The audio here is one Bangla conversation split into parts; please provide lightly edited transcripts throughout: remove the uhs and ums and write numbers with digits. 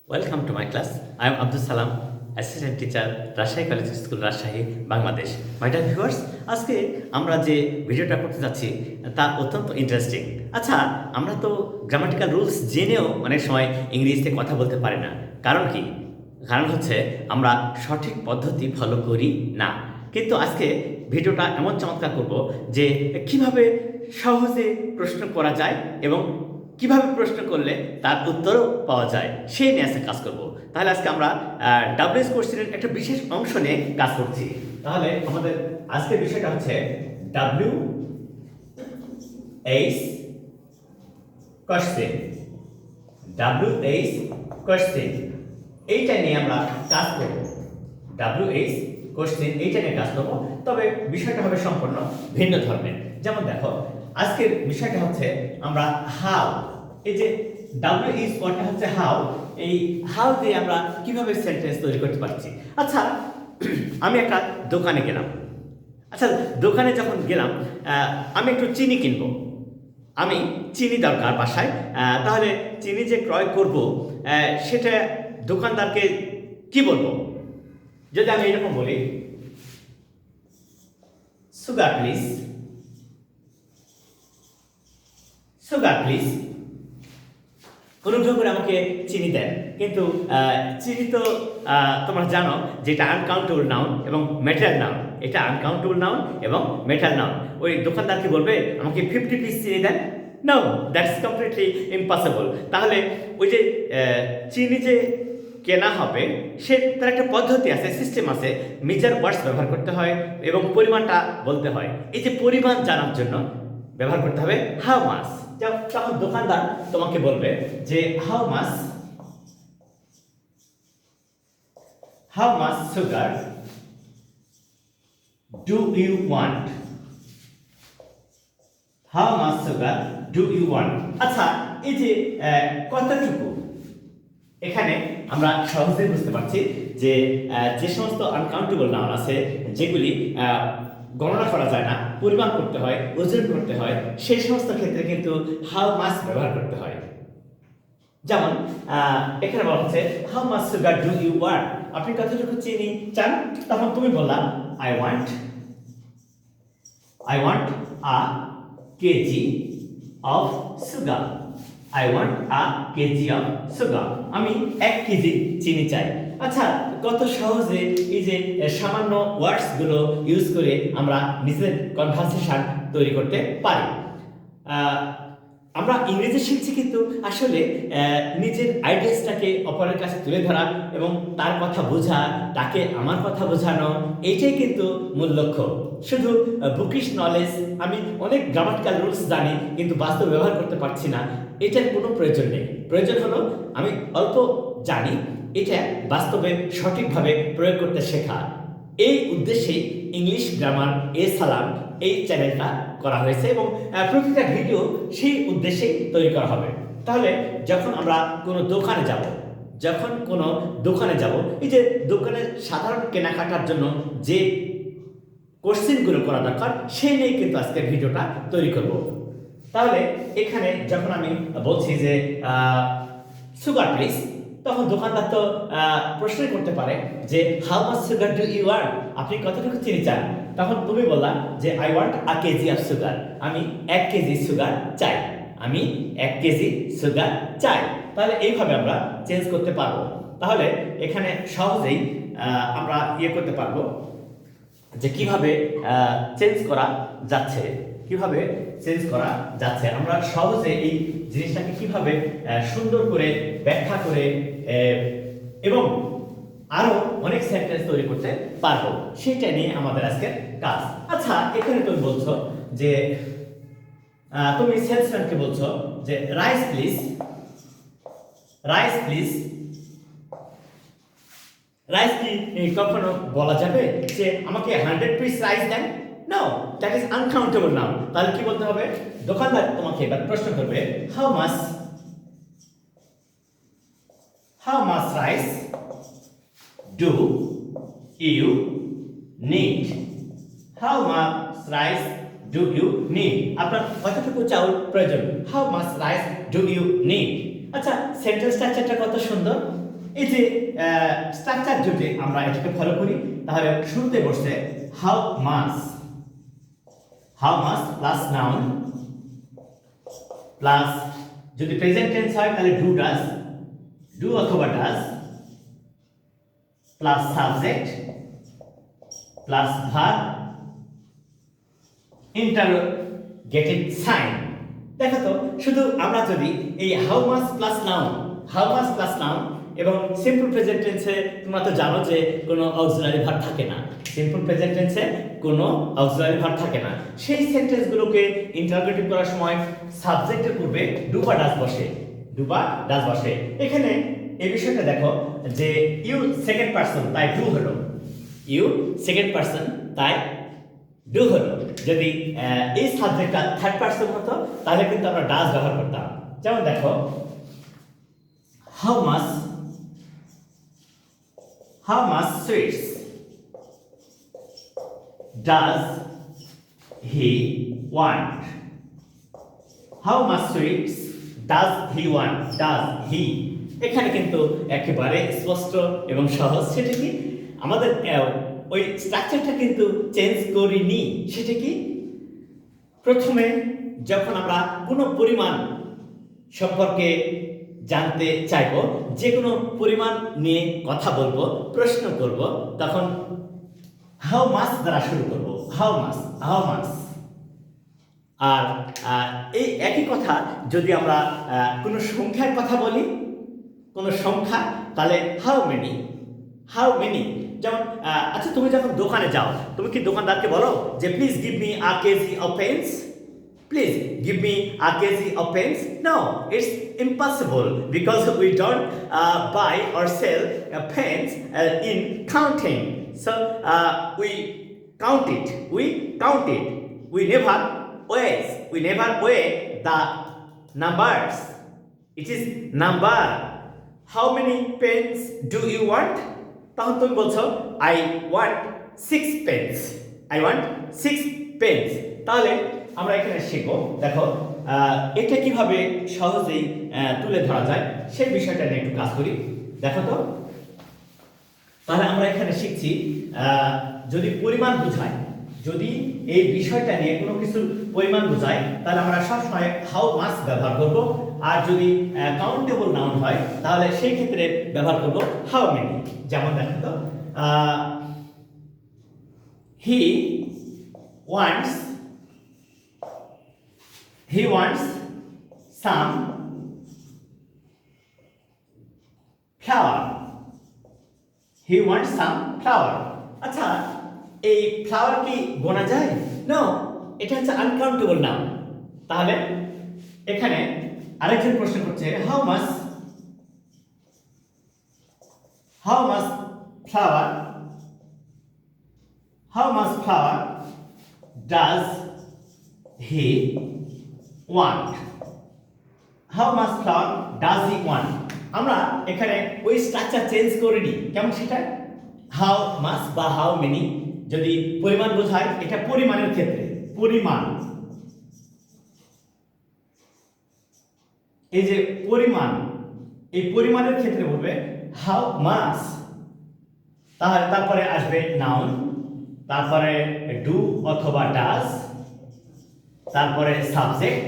Welcome to my class. I am Abdus Salam, Assistant Teacher, Rajshahi Collegiate School, Rajshahi, Bangladesh. My dear viewers, আজকে আমরা যে ভিডিওটা করতে যাচ্ছি তা অত্যন্ত ইন্টারেস্টিং। আচ্ছা, আমরা তো গ্রামাটিক্যাল রুলস জেনেও অনেক সময় ইংরেজিতে কথা বলতে পারি না। কারণ কি? কারণ হচ্ছে আমরা সঠিক পদ্ধতি ফলো করি না। কিন্তু আজকে ভিডিওটা এমন চমৎকার করব যে কিভাবে সহজে প্রশ্ন করা যায় এবং কিভাবে প্রশ্ন করলে তার উত্তরও পাওয়া যায় সেই নিয়ে আজকে কাজ করব। তাহলে আজকে আমরা ডাব্লিউএস কোশ্চেনের একটা বিশেষ অংশ নিয়ে কাজ করছি। তাহলে আমাদের আজকের বিষয়টা হচ্ছে WH কোশ্চেন। WH কোশ্চেন এইটা নিয়ে আমরা কাজ করব। WH কোশ্চেন এইটা নিয়ে কাজ করব, তবে বিষয়টা হবে সম্পূর্ণ ভিন্ন ধরনের। যেমন দেখো, আজকের বিষয়টা হচ্ছে আমরা হাউ, এই যে WH ওয়ার্ডটা হচ্ছে হাউ, এই হাউ দিয়ে আমরা কিভাবে সেন্টেন্স তৈরি করতে পারছি। আচ্ছা, আমি একটা দোকানে গেলাম। আচ্ছা, দোকানে যখন গেলাম আমি একটু চিনি কিনবো। আমি চিনি দরকার বাসায়, তাহলে চিনি যে ক্রয় করব সেটা দোকানদারকে কি বলবো? যদি আমি এরকম বলি, সুগার প্লিজ, সুগার প্লিজ, অনুগ্রহ করে আমাকে চিনি দেন। কিন্তু চিনি তো তোমরা জানো যে এটা আনকাউন্টেবল নাউন এবং ম্যাটার নাউন। এটা আনকাউন্টেবল নাউন এবং ম্যাটার নাউন। ওই দোকানদারকে বলবে আমাকে 50 পিস চিনি দেন? No, that's completely impossible. তাহলে ওই যে চিনি যে কেনা হবে সে তার একটা পদ্ধতি আছে, সিস্টেম আছে, মেজার ওয়ার্ডস ব্যবহার করতে হয় এবং পরিমাণটা বলতে হয়। এই যে পরিমাণ জানার জন্য ব্যবহার করতে হবে হাউ মাস। তখন দোকানদার তোমাকে বলবে যে how much sugar do you want, how much sugar do you want. আচ্ছা, এই যে কতটুকু, এখানে আমরা সহজেই বুঝতে পারছি যে যে সমস্ত আনকাউন্টেবল নাউন আছে, যেগুলি গণনা করা যায় না, পরিমাপ করতে হয়, ওজন করতে হয়, সেই সমস্ত ক্ষেত্রে কিন্তু হাউ মাস ব্যবহার করতে হয়। যেমন এখানে বলা হচ্ছে how much sugar do you want, আপনি কতটুকু চিনি চান? তখন তুমি বললাম I want a kg of sugar, I want a kg of sugar. আমি 1 কেজি চিনি চাই। আচ্ছা, কত সহজে এই যে সামান্য ওয়ার্ডস গুলো ইউজ করে আমরা নিজের কনভারসেশন তৈরি করতে পারি। আমরা ইংরেজি শিখছি কিন্তু আসলে নিজের আইডিয়াসটাকে অপরের কাছে তুলে ধরা এবং তার কথা বোঝা, তাকে আমার কথা বোঝানো, এইটাই কিন্তু মূল লক্ষ্য। শুধু বুকিশ নলেজ, আমি অনেক গ্রামাটিক্যাল রুলস জানি কিন্তু বাস্তব ব্যবহার করতে পারছি না, এটার কোনো প্রয়োজন নেই। প্রয়োজন হলো আমি অল্প জানি, এটা বাস্তবে সঠিকভাবে প্রয়োগ করতে শেখা। এই উদ্দেশ্যেই ইংলিশ গ্রামার সালাম এই চ্যানেলটা করা হয়েছে এবং প্রতিটা ভিডিও সেই উদ্দেশ্যেই তৈরি করা হবে। তাহলে যখন আমরা কোনো দোকানে যাব, এই যে দোকানে সাধারণ কেনাকাটার জন্য যে কোশ্চেনগুলো করা দরকার সেই নিয়ে কিন্তু আজকে ভিডিওটা তৈরি করব। তাহলে এখানে যখন আমি বলছি যে সুগার প্লিজ, তখন দোকানদার তো প্রশ্ন করতে পারে যে how much sugar do you want, আপনি কতটুকু চিনি চান? তখন তুমি বললাম যে I want a kg of sugar, আমি 1 কেজি সুগার চাই, আমি 1 কেজি সুগার চাই। তাহলে এইভাবে আমরা চেঞ্জ করতে পারবো। তাহলে এখানে সহজেই আমরা করতে পারবো যে কিভাবে চেঞ্জ করা যাচ্ছে, আমরা সহজে এই জিনিসটাকে কিভাবে সুন্দর করে ব্যাখ্যা করে এবং আরো অনেক সেন্টেন্স তৈরি করতে পারবো, সেটা নিয়ে আমাদের আজকের কাজ। আচ্ছা, এখানে তুমি বলছো যে তুমি সেলসম্যানকে বলছো যে রাইস প্লিজ, রাইস কি কখনো বলা যাবে যে আমাকে 100 পিস রাইস দেন? No, that is uncountable noun. তাহলে কি বলতে হবে? দোকানদার তোমাকে এবার প্রশ্ন করবে how much rice do you need, how much rice do you need, আপনার কতটুকু চাউল প্রয়োজন? How much rice do you need. আচ্ছা, সেন্টেন্স স্ট্রাকচারটা কত সুন্দর। এই যে স্ট্রাকচার যদি আমরা এটাকে ফলো করি তাহলে শুরুতে বসছে how much plus noun plus যদি প্রেজেন্ট টেন্স হয় তাহলে ডু অথবা does plus subject plus verb interrogative sign. দেখো তো শুধু আমরা যদি এই হাউ মাস প্লাস নাউন এবং সিম্পল প্রেজেন্ট টেন্সে তোমরা তো জানো যে কোনো অক্সিলারি ভার্ব থাকে না, সিম্পল প্রেজেন্ট টেন্সে কোনো অক্সিলারি ভার্ব থাকে না, সেই সেন্টেন্সগুলোকে ইন্টারোগেটিভ করার সময় সাবজেক্টের পূর্বে ডু বা ডাজ বসে। এখানে এই বিষয়টা দেখো যে ইউ সেকেন্ড পারসন তাই ডু হলো, যদি এই সাবজেক্টটা থার্ড পারসন হতো তাহলে কিন্তু আমরা ডাজ ব্যবহার করতাম। যেমন দেখো how much sweets does he want, এখানে কিন্তু একেবারে স্পষ্ট এবং সহজ। সেটা কি আমাদের ওই স্ট্রাকচারটা কিন্তু চেঞ্জ করিনি। সেটা কি প্রথমে যখন আমরা কোনো পরিমাণ সম্পর্কে জানতে চাইবো, যে কোনো পরিমাণ নিয়ে কথা বলবো, প্রশ্ন করব, তখন হাউ মাস দ্বারা শুরু করব, হাউ মাস। আর এই একই কথা যদি আমরা কোনো সংখ্যার কথা বলি, কোনো সংখ্যা, তাহলে হাউ মেনি। যেমন আচ্ছা তুমি যখন দোকানে যাও তুমি কি দোকানদারকে বলো যে please give me a kg of pens? No, it's impossible because we don't buy or sell pens in counting. So we count it. We never weigh the numbers. It is number. How many pens do you want? তখন তুমি বলছো I want 6 pens. তাহলে আমরা এখানে শিখবো, দেখো এটা কিভাবে সহজেই তুলে ধরা যায় সেই বিষয়টা নিয়ে একটু কাজ করি। দেখো তো তাহলে আমরা এখানে শিখছি যদি পরিমাণ বোঝায়, যদি এই বিষয়টা নিয়ে কোনো কিছু পরিমাণ বোঝায় তাহলে আমরা সবসময় হাউ মাস ব্যবহার করব, আর যদি কাউন্টেবল নাউন হয় তাহলে সেই ক্ষেত্রে ব্যবহার করব হাউ মেনি। যেমন দেখো তো হি ওয়ান্টস সাম ফ্লাওয়ার। আচ্ছা এই ফ্লাওয়ার কি গোনা যায়? নো, এটা হচ্ছে আনকাউন্টেবল নাউন। তাহলে এখানে আরেকজন প্রশ্ন করছে how much flower does he want? আমরা এখানে ওই স্ট্রাকচার চেঞ্জ করিনি। কেমন সেটা? হাউ মাস বা হাউ মেনি যদি পরিমাণ বোঝায়, এটা পরিমাণের ক্ষেত্রে এই যে পরিমাণ, এই পরিমাণের ক্ষেত্রে বলবে হাউ মাস। তারপরে আসবে নাউন, তারপরে ডু অথবা ডাজ, তারপরে সাবজেক্ট,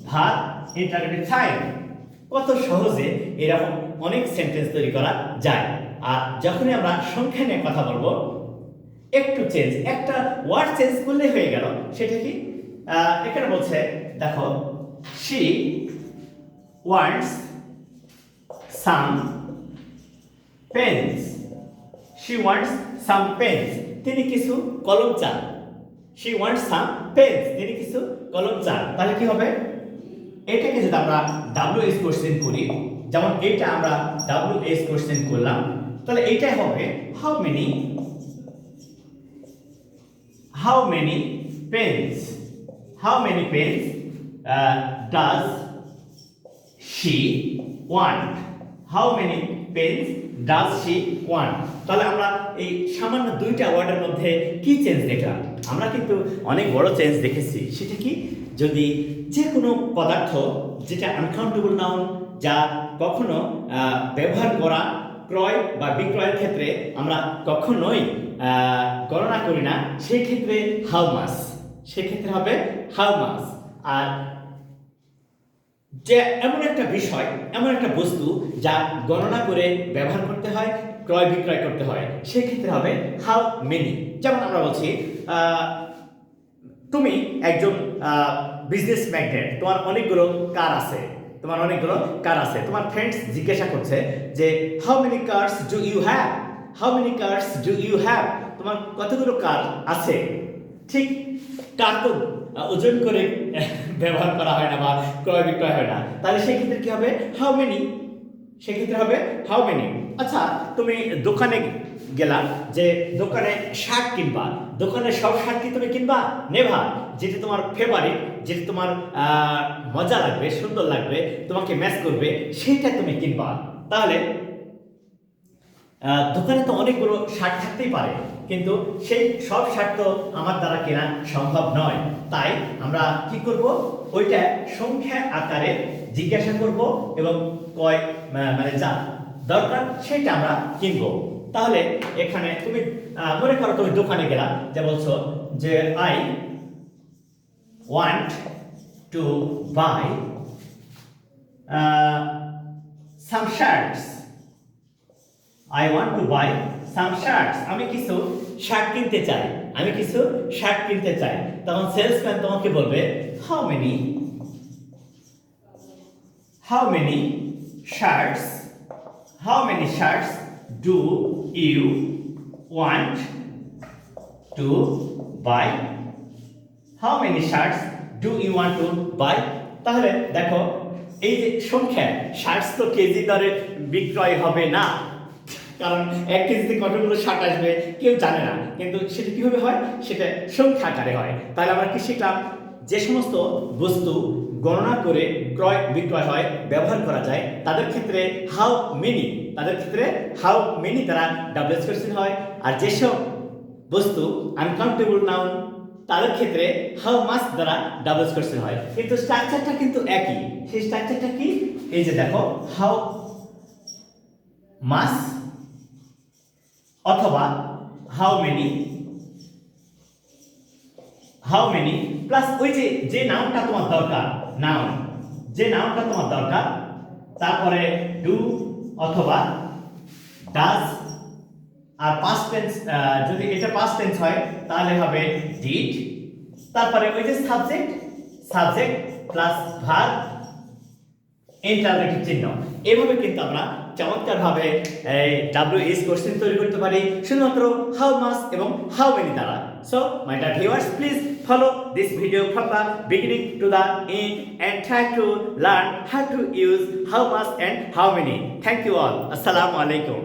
ভার্ব, ইন্টারোগেটিভ সাইন। কত সহজে এরকম অনেক সেন্টেন্স তৈরি করা যায়। আর যখনই আমরা সংখ্যা নিয়ে কথা বলবো, একটু চেঞ্জ, একটা ওয়ার্ড চেঞ্জ করলে হয়ে গেল। সেটা কি এখানে বলছে দেখো she wants some pens. তিনি কিছু কলম চান। she wants some pens. তিনি কিছু কলম চান। তাহলে কি হবে? এটাকে যদি আমরা WH কোশ্চেন করি, যেমন এটা আমরা WH কোশ্চেন করলাম, তাহলে এইটাই হবে how many pens does she want? How many pens does she want? তাহলে আমরা এই সামান্য দুইটা ওয়ার্ডের মধ্যে কি চেঞ্জ দেখলাম? আমরা কিন্তু অনেক বড় চেঞ্জ দেখেছি। সেটা কি? যদি যে কোনো পদার্থ যেটা আনকাউন্টেবল নাউন, যা কখনো ব্যবহার করা ক্রয় বা বিক্রয়ের ক্ষেত্রে আমরা কখনোই গণনা করি না, সেই ক্ষেত্রে হাউ মাস, সেক্ষেত্রে হবে হাউ মাস। আর যে এমন একটা বিষয়, এমন একটা বস্তু যা গণনা করে ব্যবহার করতে হয়, ক্রয় বিক্রয় করতে হয়, সেক্ষেত্রে হবে হাউ মেনি। যেমন আমরা বলছি তুমি একজন বিজনেস ম্যাগনেট, তোমার অনেকগুলো কার আছে, তোমার ফ্রেন্ডস জিজ্ঞাসা করছে যে how many cars do you have, how many cars do you have, তোমার কতগুলো কার আছে। ঠিক কার তো ওজন করে ব্যবহার করা হয় না বা ক্রয় বিক্রয় হয় না, তাহলে সেক্ষেত্রে কি হবে হাউ মেনি, সেক্ষেত্রে হবে হাউ মেনি। আচ্ছা, তুমি দোকানে গেলা, যে দোকানে শার্ট কিনবা, দোকানে সব শার্ট কি তুমি কিনবা? নেভা। যেটা তোমার ফেভারিট, যেটা তোমার মজা লাগবে, সুন্দর লাগবে, তোমাকে ম্যাচ করবে, সেটা তুমি কিনবা। তাহলে দোকানে তো অনেকগুলো শার্ট থাকতেই পারে, কিন্তু সেই সব শার্ট তো আমার দ্বারা কেনা সম্ভব নয়। তাই আমরা কি করব, ওইটা সংখ্যা আকারে জিজ্ঞাসা করব এবং কয় মানে যা দরকার সেটা আমরা কিনবো। তাহলে এখানে তুমি মনে করো তুমি দোকানে গেলা, যে বলছো যে I want to buy some shirts, I want to buy some shirts. আমি কিছু শার্ট কিনতে চাই, আমি কিছু শার্ট কিনতে চাই। তখন সেলসম্যান তোমাকে বলবে how many shirts do you want to buy? How many shirts do you want to buy? তাহলে দেখো, এই যে সংখ্যা, শার্টস তো কেজি দরে বিক্রয় হবে না, কারণ 1 কেজিতে কতগুলো শার্ট আসবে কেউ জানে না, কিন্তু সেটা কিভাবে হয়, সেটা সংখ্যা আকারে হয়। তাহলে আমরা কি শিখলাম, যে সমস্ত বস্তু গণনা করে ক্রয় বিক্রয় হয়, ব্যবহার করা যায়, তাদের ক্ষেত্রে হাউ মেনি দ্বারা ডাবল কোশ্চেন হয়। আর যেসব বস্তু আনকাউন্টেবল নাউন, তাদের ক্ষেত্রে হাউ মাস দ্বারা ডাবল কোশ্চেন হয়, কিন্তু স্ট্রাকচারটা কিন্তু একই। সেই স্ট্রাকচারটা কি, এই যে দেখো, হাউ মাস অথবা হাউ মেনি প্লাস ওই যে নাউনটা তোমার দরকার, তারপরে ডু অথবা ডাজ। আর পাস্ট টেন্স, যদি এটা পাস্ট টেন্স হয় তাহলে হবে ডিড। তারপরে ওই যে সাবজেক্ট প্লাস ভার্ব, ইন্টারোগেটিভ চিহ্ন। এভাবে কিন্তু আমরা চমৎকারভাবে WH কোশ্চেন তৈরি করতে পারি শুধুমাত্র হাউ মাস এবং হাউ মেনি দ্বারা। So my dear viewers, please follow this video from the beginning to the end and try to learn how to use how much and how many. Thank you all. Assalamu alaikum.